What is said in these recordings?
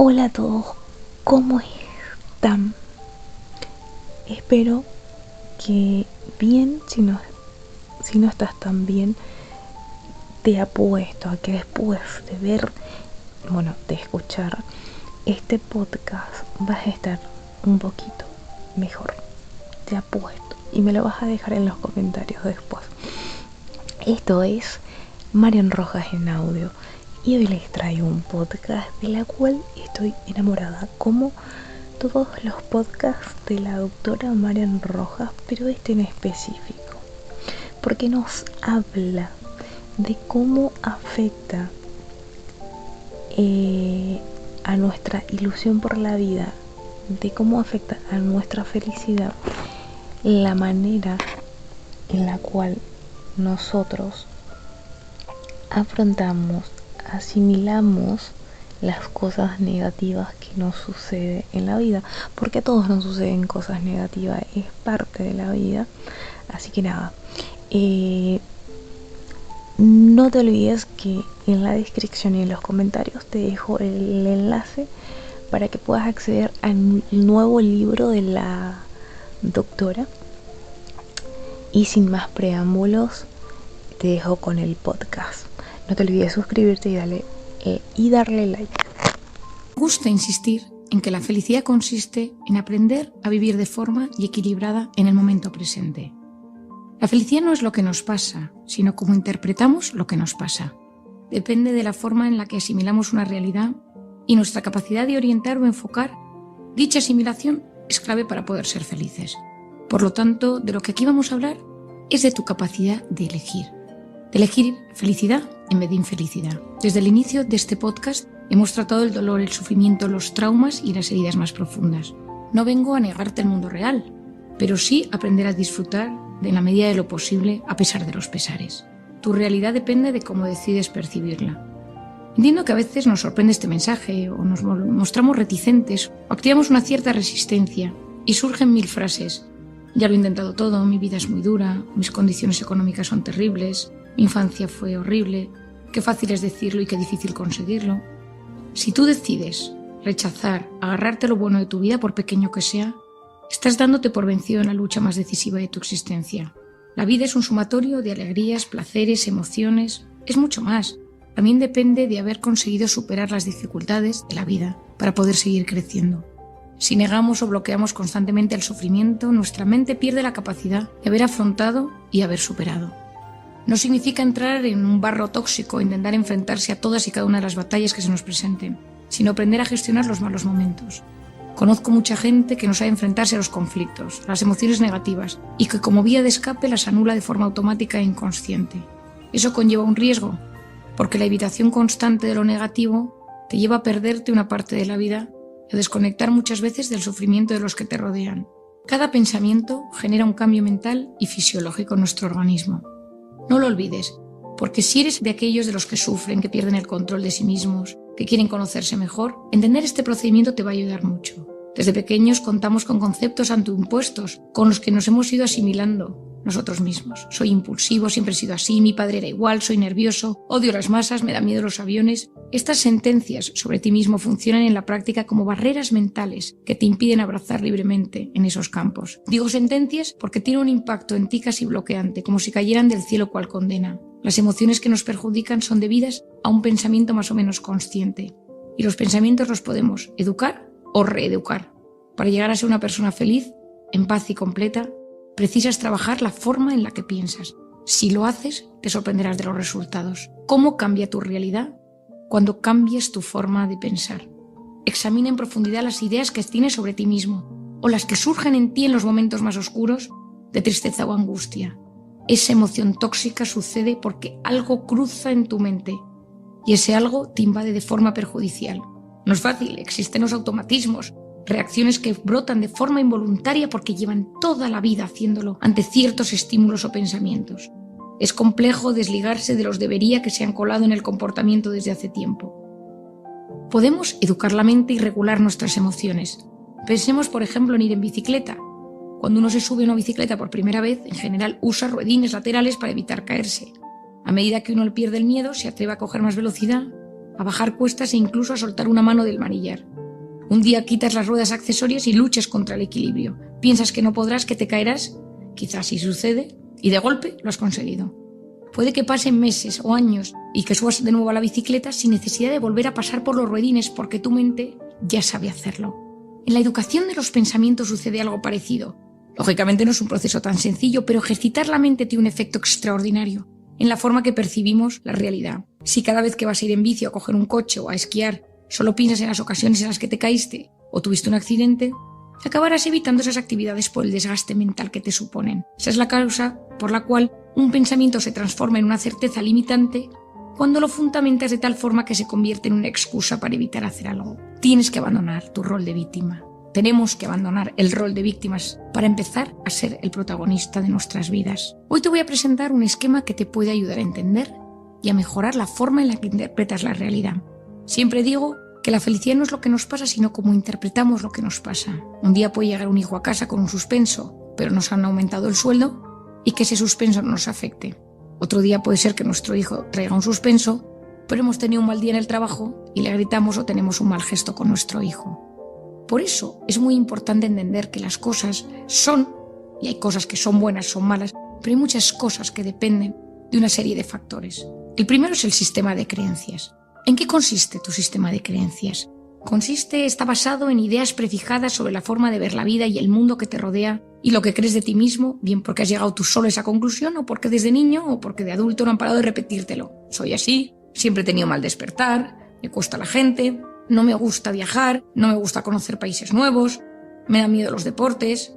Hola a todos, ¿cómo están? Espero que bien, si no estás tan bien, te apuesto a que después de ver, de escuchar este podcast vas a estar un poquito mejor, te apuesto, y me lo vas a dejar en los comentarios después. Esto es Marian Rojas en audio. Y hoy les traigo un podcast de la cual estoy enamorada, como todos los podcasts de la doctora Marian Rojas, pero este en específico, porque nos habla de cómo afecta a nuestra ilusión por la vida, de cómo afecta a nuestra felicidad, la manera en la cual nosotros afrontamos, asimilamos las cosas negativas que nos suceden en la vida, porque a todos nos suceden cosas negativas, es parte de la vida. Así que nada, no te olvides que en la descripción y en los comentarios te dejo el enlace para que puedas acceder al nuevo libro de la doctora. Y sin más preámbulos, te dejo con el podcast. No te olvides suscribirte y darle like. Me gusta insistir en que la felicidad consiste en aprender a vivir de forma y equilibrada en el momento presente. La felicidad no es lo que nos pasa, sino cómo interpretamos lo que nos pasa. Depende de la forma en la que asimilamos una realidad y nuestra capacidad de orientar o enfocar dicha asimilación es clave para poder ser felices. Por lo tanto, de lo que aquí vamos a hablar es de tu capacidad de elegir felicidad en vez de infelicidad. Desde el inicio de este podcast hemos tratado el dolor, el sufrimiento, los traumas y las heridas más profundas. No vengo a negarte el mundo real, pero sí aprender a disfrutar de la medida de lo posible a pesar de los pesares. Tu realidad depende de cómo decides percibirla. Entiendo que a veces nos sorprende este mensaje o nos mostramos reticentes o activamos una cierta resistencia y surgen mil frases. Ya lo he intentado todo, mi vida es muy dura, mis condiciones económicas son terribles, mi infancia fue horrible, qué fácil es decirlo y qué difícil conseguirlo. Si tú decides rechazar, agarrarte a lo bueno de tu vida, por pequeño que sea, estás dándote por vencido en la lucha más decisiva de tu existencia. La vida es un sumatorio de alegrías, placeres, emociones, es mucho más. También depende de haber conseguido superar las dificultades de la vida para poder seguir creciendo. Si negamos o bloqueamos constantemente el sufrimiento, nuestra mente pierde la capacidad de haber afrontado y haber superado. No significa entrar en un barro tóxico e intentar enfrentarse a todas y cada una de las batallas que se nos presenten, sino aprender a gestionar los malos momentos. Conozco mucha gente que no sabe enfrentarse a los conflictos, a las emociones negativas, y que como vía de escape las anula de forma automática e inconsciente. Eso conlleva un riesgo, porque la evitación constante de lo negativo te lleva a perderte una parte de la vida y a desconectar muchas veces del sufrimiento de los que te rodean. Cada pensamiento genera un cambio mental y fisiológico en nuestro organismo. No lo olvides, porque si eres de aquellos de los que sufren, que pierden el control de sí mismos, que quieren conocerse mejor, entender este procedimiento te va a ayudar mucho. Desde pequeños contamos con conceptos autoimpuestos con los que nos hemos ido asimilando nosotros mismos. Soy impulsivo, siempre he sido así, mi padre era igual, soy nervioso, odio las masas, me da miedo los aviones. Estas sentencias sobre ti mismo funcionan en la práctica como barreras mentales que te impiden abrazar libremente en esos campos. Digo sentencias porque tienen un impacto en ti casi bloqueante, como si cayeran del cielo cual condena. Las emociones que nos perjudican son debidas a un pensamiento más o menos consciente. Y los pensamientos los podemos educar o reeducar. Para llegar a ser una persona feliz, en paz y completa, precisas trabajar la forma en la que piensas. Si lo haces, te sorprenderás de los resultados. ¿Cómo cambia tu realidad cuando cambias tu forma de pensar? Examina en profundidad las ideas que tienes sobre ti mismo o las que surgen en ti en los momentos más oscuros de tristeza o angustia. Esa emoción tóxica sucede porque algo cruza en tu mente y ese algo te invade de forma perjudicial. No es fácil, existen los automatismos, reacciones que brotan de forma involuntaria porque llevan toda la vida haciéndolo ante ciertos estímulos o pensamientos. Es complejo desligarse de los debería que se han colado en el comportamiento desde hace tiempo. Podemos educar la mente y regular nuestras emociones. Pensemos, por ejemplo, en ir en bicicleta. Cuando uno se sube a una bicicleta por primera vez, en general usa ruedines laterales para evitar caerse. A medida que uno le pierde el miedo, se atreve a coger más velocidad, a bajar cuestas e incluso a soltar una mano del manillar. Un día quitas las ruedas accesorias y luchas contra el equilibrio. Piensas que no podrás, que te caerás. Quizás sí sucede y de golpe lo has conseguido. Puede que pasen meses o años y que subas de nuevo a la bicicleta sin necesidad de volver a pasar por los ruedines porque tu mente ya sabe hacerlo. En la educación de los pensamientos sucede algo parecido. Lógicamente no es un proceso tan sencillo, pero ejercitar la mente tiene un efecto extraordinario en la forma que percibimos la realidad. Si cada vez que vas a ir en bici o a coger un coche o a esquiar solo piensas en las ocasiones en las que te caíste o tuviste un accidente, acabarás evitando esas actividades por el desgaste mental que te suponen. Esa es la causa por la cual un pensamiento se transforma en una certeza limitante cuando lo fundamentas de tal forma que se convierte en una excusa para evitar hacer algo. Tienes que abandonar tu rol de víctima. Tenemos que abandonar el rol de víctimas para empezar a ser el protagonista de nuestras vidas. Hoy te voy a presentar un esquema que te puede ayudar a entender y a mejorar la forma en la que interpretas la realidad. Siempre digo que la felicidad no es lo que nos pasa, sino cómo interpretamos lo que nos pasa. Un día puede llegar un hijo a casa con un suspenso, pero nos han aumentado el sueldo y que ese suspenso no nos afecte. Otro día puede ser que nuestro hijo traiga un suspenso, pero hemos tenido un mal día en el trabajo y le gritamos o tenemos un mal gesto con nuestro hijo. Por eso es muy importante entender que las cosas son, y hay cosas que son buenas, son malas, pero hay muchas cosas que dependen de una serie de factores. El primero es el sistema de creencias. ¿En qué consiste tu sistema de creencias? Está basado en ideas prefijadas sobre la forma de ver la vida y el mundo que te rodea y lo que crees de ti mismo, bien porque has llegado tú solo a esa conclusión o porque desde niño o porque de adulto no han parado de repetírtelo. Soy así, siempre he tenido mal despertar, me cuesta la gente, no me gusta viajar, no me gusta conocer países nuevos, me dan miedo los deportes.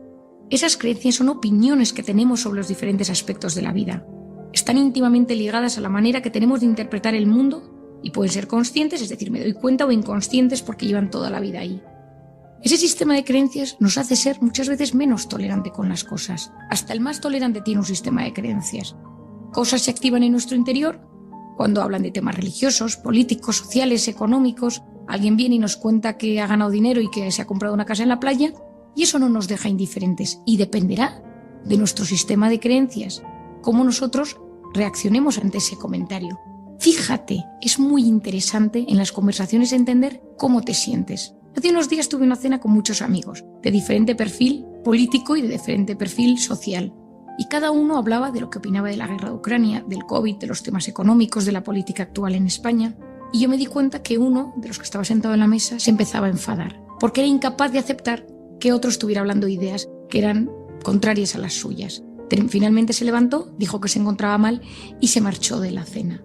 Esas creencias son opiniones que tenemos sobre los diferentes aspectos de la vida. Están íntimamente ligadas a la manera que tenemos de interpretar el mundo y pueden ser conscientes, es decir, me doy cuenta, o inconscientes porque llevan toda la vida ahí. Ese sistema de creencias nos hace ser muchas veces menos tolerante con las cosas. Hasta el más tolerante tiene un sistema de creencias. Cosas se activan en nuestro interior cuando hablan de temas religiosos, políticos, sociales, económicos. Alguien viene y nos cuenta que ha ganado dinero y que se ha comprado una casa en la playa, y eso no nos deja indiferentes y dependerá de nuestro sistema de creencias, cómo nosotros reaccionemos ante ese comentario. Fíjate, es muy interesante en las conversaciones entender cómo te sientes. Hace unos días tuve una cena con muchos amigos, de diferente perfil político y de diferente perfil social. Y cada uno hablaba de lo que opinaba de la guerra de Ucrania, del COVID, de los temas económicos, de la política actual en España. Y yo me di cuenta que uno de los que estaba sentado en la mesa se empezaba a enfadar, porque era incapaz de aceptar que otro estuviera hablando ideas que eran contrarias a las suyas. Finalmente se levantó, dijo que se encontraba mal y se marchó de la cena.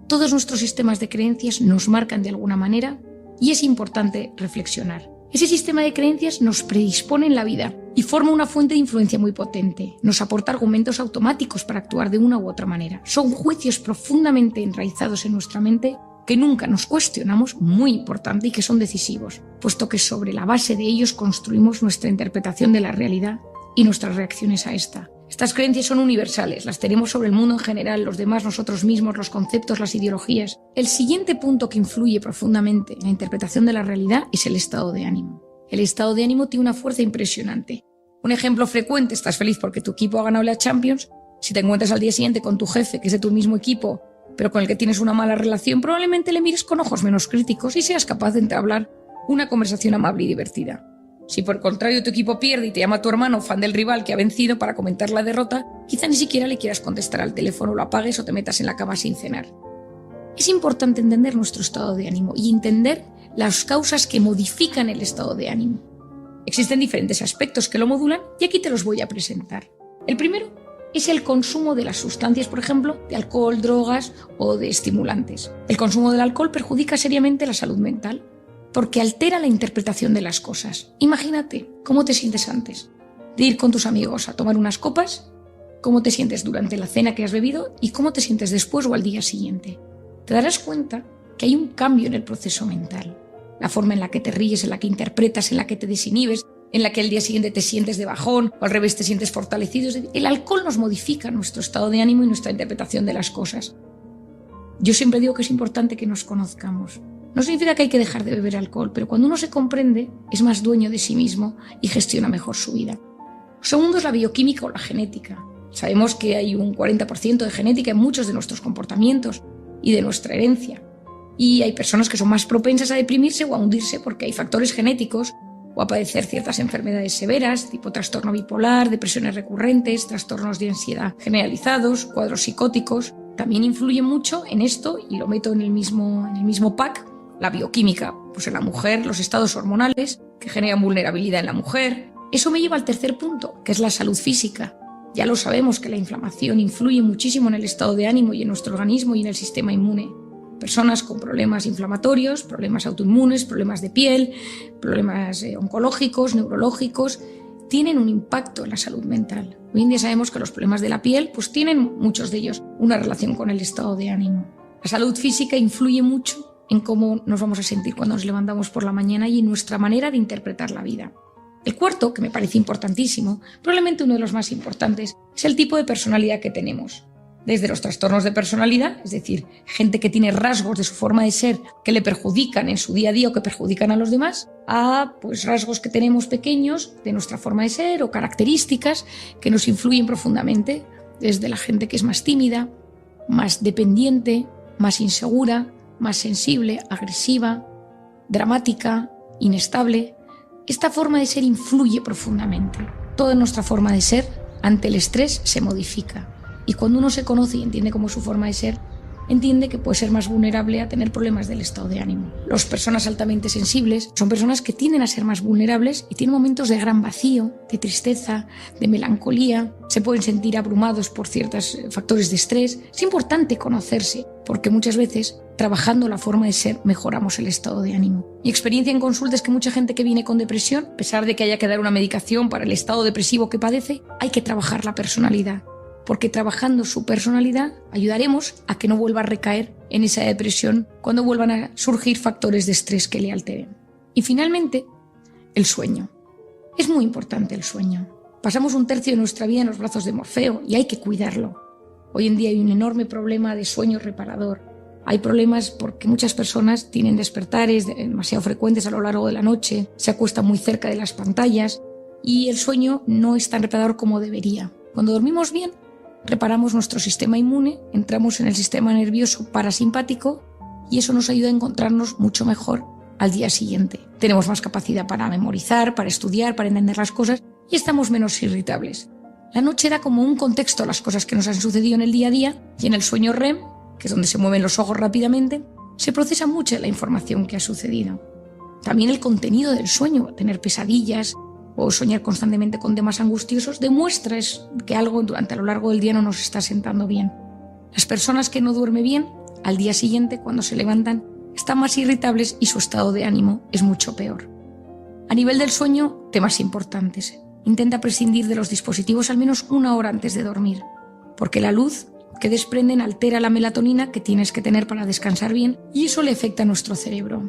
Todos nuestros sistemas de creencias nos marcan de alguna manera y es importante reflexionar. Ese sistema de creencias nos predispone en la vida y forma una fuente de influencia muy potente. Nos aporta argumentos automáticos para actuar de una u otra manera. Son juicios profundamente enraizados en nuestra mente que nunca nos cuestionamos, muy importante, y que son decisivos, puesto que sobre la base de ellos construimos nuestra interpretación de la realidad y nuestras reacciones a esta. Estas creencias son universales, las tenemos sobre el mundo en general, los demás, nosotros mismos, los conceptos, las ideologías. El siguiente punto que influye profundamente en la interpretación de la realidad es el estado de ánimo. El estado de ánimo tiene una fuerza impresionante. Un ejemplo frecuente: estás feliz porque tu equipo ha ganado la Champions. Si te encuentras al día siguiente con tu jefe, que es de tu mismo equipo, pero con el que tienes una mala relación, probablemente le mires con ojos menos críticos y seas capaz de entablar una conversación amable y divertida. Si por el contrario tu equipo pierde y te llama tu hermano, fan del rival que ha vencido, para comentar la derrota, quizá ni siquiera le quieras contestar al teléfono, lo apagues o te metas en la cama sin cenar. Es importante entender nuestro estado de ánimo y entender las causas que modifican el estado de ánimo. Existen diferentes aspectos que lo modulan y aquí te los voy a presentar. El primero es el consumo de las sustancias, por ejemplo, de alcohol, drogas o de estimulantes. El consumo del alcohol perjudica seriamente la salud mental porque altera la interpretación de las cosas. Imagínate cómo te sientes antes de ir con tus amigos a tomar unas copas, cómo te sientes durante la cena que has bebido y cómo te sientes después o al día siguiente. Te darás cuenta que hay un cambio en el proceso mental. La forma en la que te ríes, en la que interpretas, en la que te desinhibes, en la que al día siguiente te sientes de bajón o al revés te sientes fortalecido. El alcohol nos modifica nuestro estado de ánimo y nuestra interpretación de las cosas. Yo siempre digo que es importante que nos conozcamos. No significa que hay que dejar de beber alcohol, pero cuando uno se comprende, es más dueño de sí mismo y gestiona mejor su vida. Segundo es la bioquímica o la genética. Sabemos que hay un 40% de genética en muchos de nuestros comportamientos y de nuestra herencia. Y hay personas que son más propensas a deprimirse o a hundirse porque hay factores genéticos o a padecer ciertas enfermedades severas, tipo trastorno bipolar, depresiones recurrentes, trastornos de ansiedad generalizados, cuadros psicóticos. También influye mucho en esto, y lo meto en el mismo pack, la bioquímica. Pues en la mujer, los estados hormonales que generan vulnerabilidad en la mujer. Eso me lleva al tercer punto, que es la salud física. Ya lo sabemos que la inflamación influye muchísimo en el estado de ánimo y en nuestro organismo y en el sistema inmune. Personas con problemas inflamatorios, problemas autoinmunes, problemas de piel, problemas oncológicos, neurológicos, tienen un impacto en la salud mental. Hoy en día sabemos que los problemas de la piel pues tienen, muchos de ellos, una relación con el estado de ánimo. La salud física influye mucho en cómo nos vamos a sentir cuando nos levantamos por la mañana y en nuestra manera de interpretar la vida. El cuarto, que me parece importantísimo, probablemente uno de los más importantes, es el tipo de personalidad que tenemos. Desde los trastornos de personalidad, es decir, gente que tiene rasgos de su forma de ser que le perjudican en su día a día o que perjudican a los demás, a pues, rasgos que tenemos pequeños de nuestra forma de ser o características que nos influyen profundamente, desde la gente que es más tímida, más dependiente, más insegura, más sensible, agresiva, dramática, inestable. Esta forma de ser influye profundamente. Toda nuestra forma de ser ante el estrés se modifica. Y cuando uno se conoce y entiende cómo es su forma de ser, entiende que puede ser más vulnerable a tener problemas del estado de ánimo. Las personas altamente sensibles son personas que tienden a ser más vulnerables y tienen momentos de gran vacío, de tristeza, de melancolía, se pueden sentir abrumados por ciertos factores de estrés. Es importante conocerse, porque muchas veces, trabajando la forma de ser, mejoramos el estado de ánimo. Mi experiencia en consulta es que mucha gente que viene con depresión, a pesar de que haya que dar una medicación para el estado depresivo que padece, hay que trabajar la personalidad. Porque trabajando su personalidad ayudaremos a que no vuelva a recaer en esa depresión cuando vuelvan a surgir factores de estrés que le alteren. Y finalmente, el sueño. Es muy importante el sueño. Pasamos un tercio de nuestra vida en los brazos de Morfeo y hay que cuidarlo. Hoy en día hay un enorme problema de sueño reparador. Hay problemas porque muchas personas tienen despertares demasiado frecuentes a lo largo de la noche, se acuestan muy cerca de las pantallas y el sueño no es tan reparador como debería. Cuando dormimos bien, reparamos nuestro sistema inmune, entramos en el sistema nervioso parasimpático y eso nos ayuda a encontrarnos mucho mejor al día siguiente. Tenemos más capacidad para memorizar, para estudiar, para entender las cosas y estamos menos irritables. La noche da como un contexto a las cosas que nos han sucedido en el día a día y en el sueño REM, que es donde se mueven los ojos rápidamente, se procesa mucha la información que ha sucedido. También el contenido del sueño, tener pesadillas o soñar constantemente con temas angustiosos, demuestra que algo durante a lo largo del día no nos está sentando bien. Las personas que no duermen bien, al día siguiente, cuando se levantan, están más irritables y su estado de ánimo es mucho peor. A nivel del sueño, temas importantes. Intenta prescindir de los dispositivos al menos 1 hora antes de dormir, porque la luz que desprenden altera la melatonina que tienes que tener para descansar bien y eso le afecta a nuestro cerebro.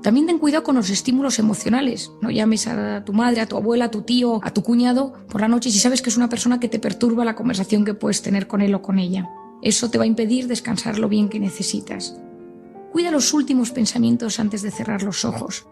También ten cuidado con los estímulos emocionales. No llames a tu madre, a tu abuela, a tu tío, a tu cuñado por la noche si sabes que es una persona que te perturba la conversación que puedes tener con él o con ella. Eso te va a impedir descansar lo bien que necesitas. Cuida los últimos pensamientos antes de cerrar los ojos.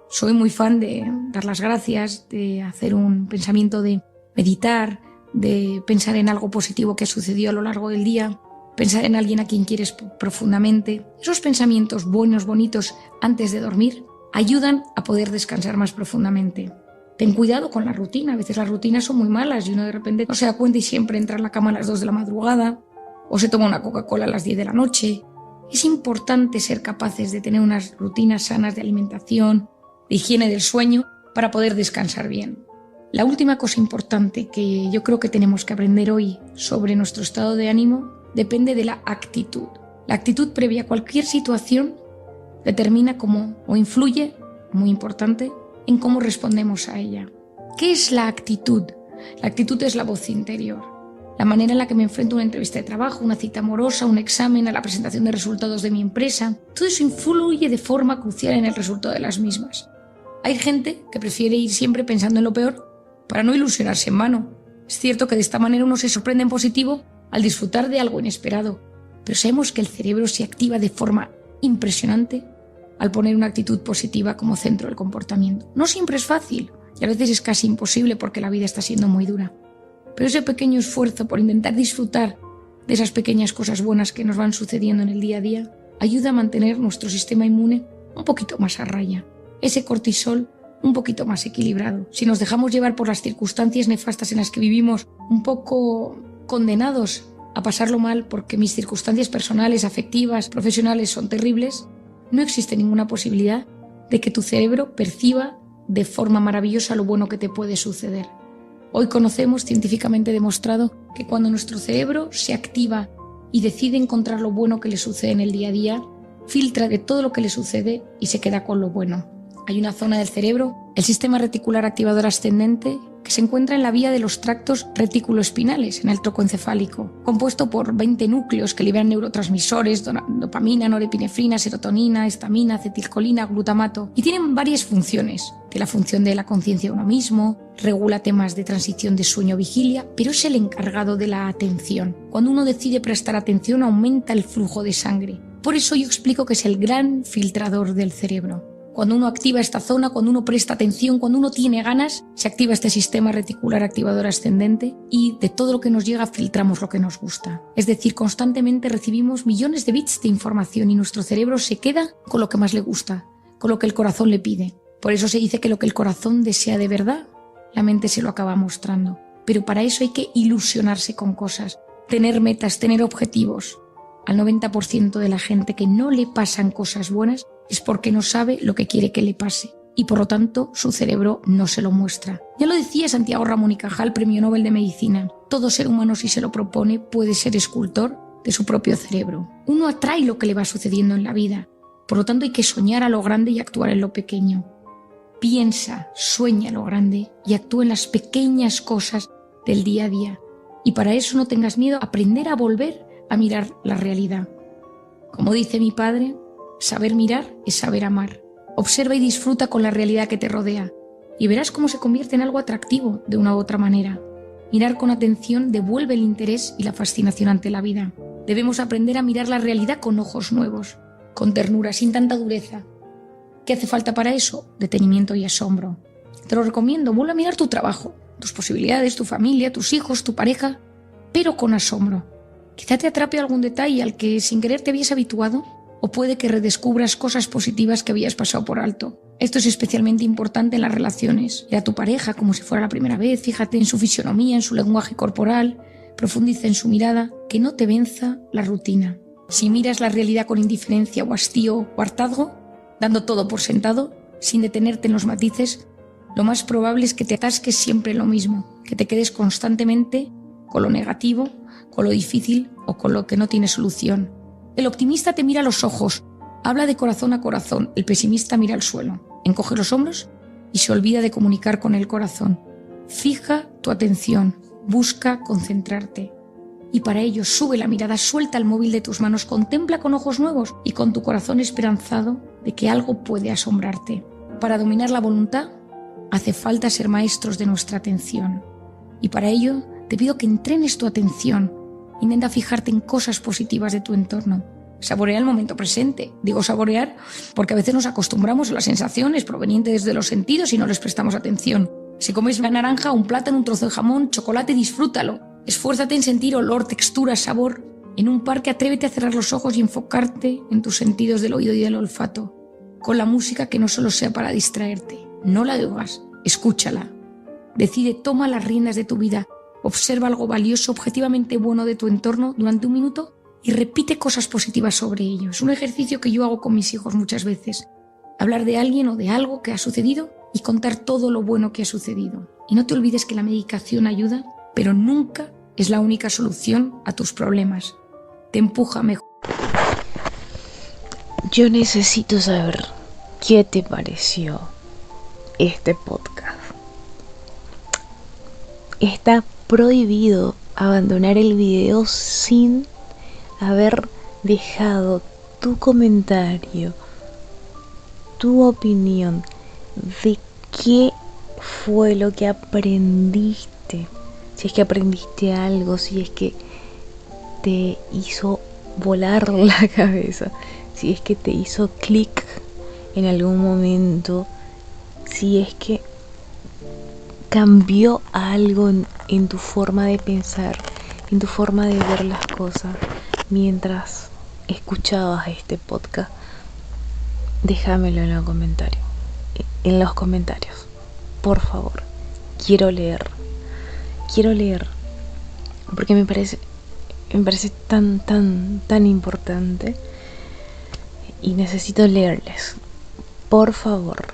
Soy muy fan de dar las gracias, de hacer un pensamiento de meditar, de pensar en algo positivo que ha sucedido a lo largo del día, pensar en alguien a quien quieres profundamente. Esos pensamientos buenos, bonitos, antes de dormir, ayudan a poder descansar más profundamente. Ten cuidado con la rutina. A veces las rutinas son muy malas y uno de repente no se da cuenta y siempre entra a la cama a las 2 de la madrugada o se toma una Coca-Cola a las 10 de la noche. Es importante ser capaces de tener unas rutinas sanas de alimentación, de higiene del sueño, para poder descansar bien. La última cosa importante que yo creo que tenemos que aprender hoy sobre nuestro estado de ánimo depende de la actitud. La actitud previa a cualquier situación determina cómo o influye, muy importante, en cómo respondemos a ella. ¿Qué es la actitud? La actitud es la voz interior. La manera en la que me enfrento a una entrevista de trabajo, una cita amorosa, un examen, a la presentación de resultados de mi empresa. Todo eso influye de forma crucial en el resultado de las mismas. Hay gente que prefiere ir siempre pensando en lo peor para no ilusionarse en vano. Es cierto que de esta manera uno se sorprende en positivo al disfrutar de algo inesperado, pero sabemos que el cerebro se activa de forma impresionante al poner una actitud positiva como centro del comportamiento. No siempre es fácil y a veces es casi imposible porque la vida está siendo muy dura, pero ese pequeño esfuerzo por intentar disfrutar de esas pequeñas cosas buenas que nos van sucediendo en el día a día ayuda a mantener nuestro sistema inmune un poquito más a raya, ese cortisol un poquito más equilibrado. Si nos dejamos llevar por las circunstancias nefastas en las que vivimos, un poco condenados a pasarlo mal porque mis circunstancias personales, afectivas, profesionales son terribles, no existe ninguna posibilidad de que tu cerebro perciba de forma maravillosa lo bueno que te puede suceder. Hoy conocemos, científicamente demostrado, que cuando nuestro cerebro se activa y decide encontrar lo bueno que le sucede en el día a día, filtra de todo lo que le sucede y se queda con lo bueno. Hay una zona del cerebro, el sistema reticular activador ascendente, que se encuentra en la vía de los tractos reticuloespinales, en el tronco encefálico, compuesto por 20 núcleos que liberan neurotransmisores, dopamina, norepinefrina, serotonina, histamina, acetilcolina, glutamato, y tienen varias funciones. Tiene la función de la conciencia de uno mismo, regula temas de transición de sueño-vigilia, pero es el encargado de la atención. Cuando uno decide prestar atención, aumenta el flujo de sangre. Por eso yo explico que es el gran filtrador del cerebro. Cuando uno activa esta zona, cuando uno presta atención, cuando uno tiene ganas, se activa este sistema reticular activador ascendente y de todo lo que nos llega filtramos lo que nos gusta. Es decir, constantemente recibimos millones de bits de información y nuestro cerebro se queda con lo que más le gusta, con lo que el corazón le pide. Por eso se dice que lo que el corazón desea de verdad, la mente se lo acaba mostrando. Pero para eso hay que ilusionarse con cosas, tener metas, tener objetivos. Al 90% de la gente que no le pasan cosas buenas es porque no sabe lo que quiere que le pase y por lo tanto su cerebro no se lo muestra. Ya lo decía Santiago Ramón y Cajal, Premio Nobel de Medicina. Todo ser humano, si se lo propone, puede ser escultor de su propio cerebro. Uno atrae lo que le va sucediendo en la vida. Por lo tanto hay que soñar a lo grande y actuar en lo pequeño. Piensa, sueña a lo grande y actúa en las pequeñas cosas del día a día. Y para eso no tengas miedo a aprender a volver a mirar la realidad. Como dice mi padre, saber mirar es saber amar. Observa y disfruta con la realidad que te rodea y verás cómo se convierte en algo atractivo de una u otra manera. Mirar con atención devuelve el interés y la fascinación ante la vida. Debemos aprender a mirar la realidad con ojos nuevos, con ternura, sin tanta dureza. ¿Qué hace falta para eso? Detenimiento y asombro. Te lo recomiendo, vuelve a mirar tu trabajo, tus posibilidades, tu familia, tus hijos, tu pareja, pero con asombro. Quizá te atrape algún detalle al que sin querer te habías habituado o puede que redescubras cosas positivas que habías pasado por alto. Esto es especialmente importante en las relaciones. Ve a tu pareja como si fuera la primera vez, fíjate en su fisonomía, en su lenguaje corporal, profundiza en su mirada, que no te venza la rutina. Si miras la realidad con indiferencia o hastío o hartazgo, dando todo por sentado, sin detenerte en los matices, lo más probable es que te atasques siempre en lo mismo, que te quedes constantemente con lo negativo, con lo difícil o con lo que no tiene solución. El optimista te mira a los ojos, habla de corazón a corazón, el pesimista mira al suelo, encoge los hombros y se olvida de comunicar con el corazón. Fija tu atención, busca concentrarte. Y para ello sube la mirada, suelta el móvil de tus manos, contempla con ojos nuevos y con tu corazón esperanzado de que algo puede asombrarte. Para dominar la voluntad hace falta ser maestros de nuestra atención. Y para ello te pido que entrenes tu atención. Intenta fijarte en cosas positivas de tu entorno. Saborea el momento presente. Digo saborear porque a veces nos acostumbramos a las sensaciones provenientes de los sentidos y no les prestamos atención. Si comes una naranja, un plátano, un trozo de jamón, chocolate, disfrútalo. Esfuérzate en sentir olor, textura, sabor. En un parque atrévete a cerrar los ojos y enfocarte en tus sentidos del oído y del olfato. Con la música que no solo sea para distraerte. No la oigas, escúchala. Decide, toma las riendas de tu vida. Observa algo valioso, objetivamente bueno de tu entorno durante un minuto y repite cosas positivas sobre ello. Es un ejercicio que yo hago con mis hijos muchas veces. Hablar de alguien o de algo que ha sucedido y contar todo lo bueno que ha sucedido. Y no te olvides que la medicación ayuda, pero nunca es la única solución a tus problemas. Te empuja mejor. Yo necesito saber qué te pareció este podcast. Está prohibido abandonar el video sin haber dejado tu comentario, tu opinión de qué fue lo que aprendiste. Si es que aprendiste algo, si es que te hizo volar la cabeza, si es que te hizo clic en algún momento, si es que cambió algo en tu forma de pensar, en tu forma de ver las cosas mientras escuchabas este podcast, déjamelo en los comentarios, por favor. Quiero leer, porque me parece tan importante y necesito leerles. Por favor,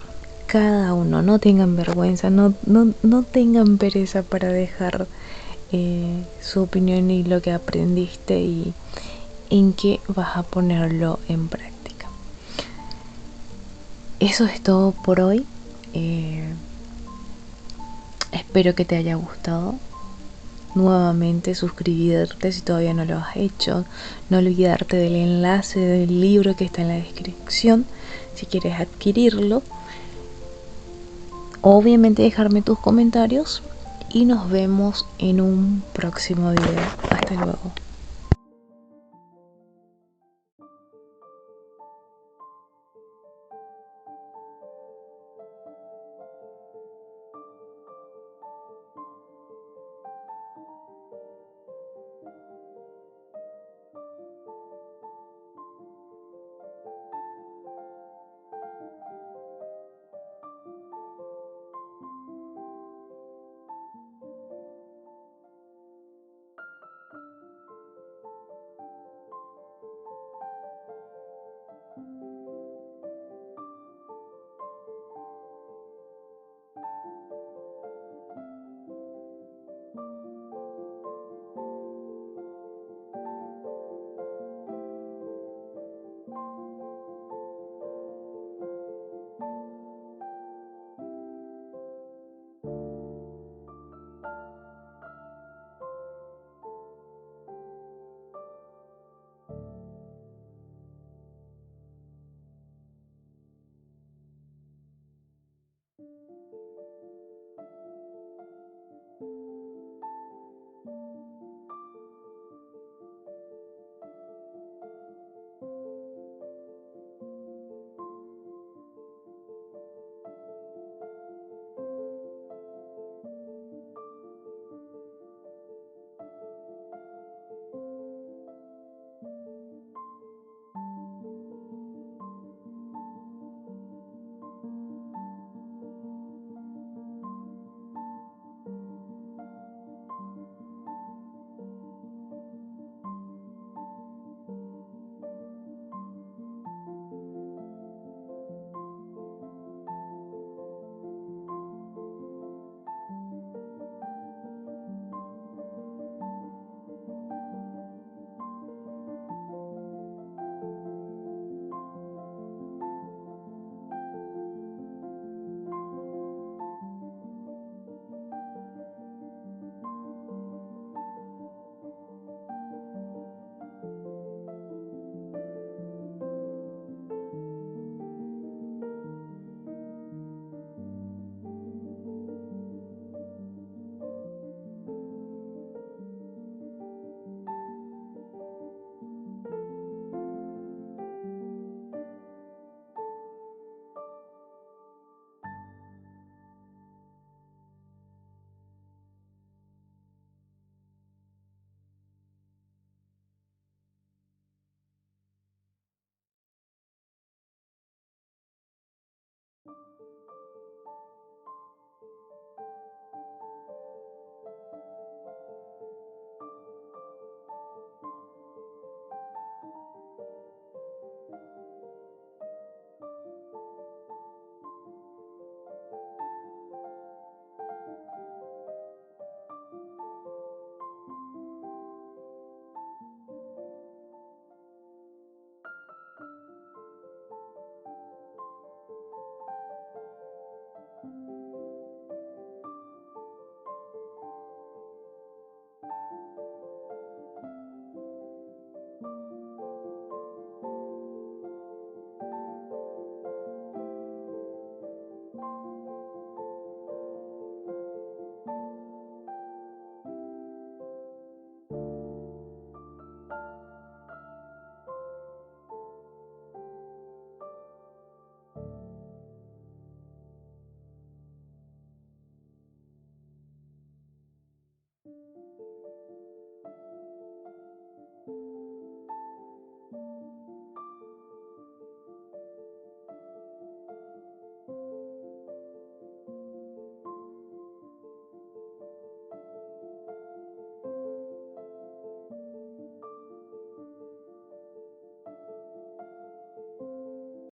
cada uno, no tengan vergüenza, no tengan pereza para dejar su opinión y lo que aprendiste y en qué vas a ponerlo en práctica. Eso es todo por hoy. Espero que te haya gustado. Nuevamente suscribirte si todavía no lo has hecho. No olvidarte del enlace del libro que está en la descripción si quieres adquirirlo. Obviamente dejarme tus comentarios y nos vemos en un próximo video. Hasta luego.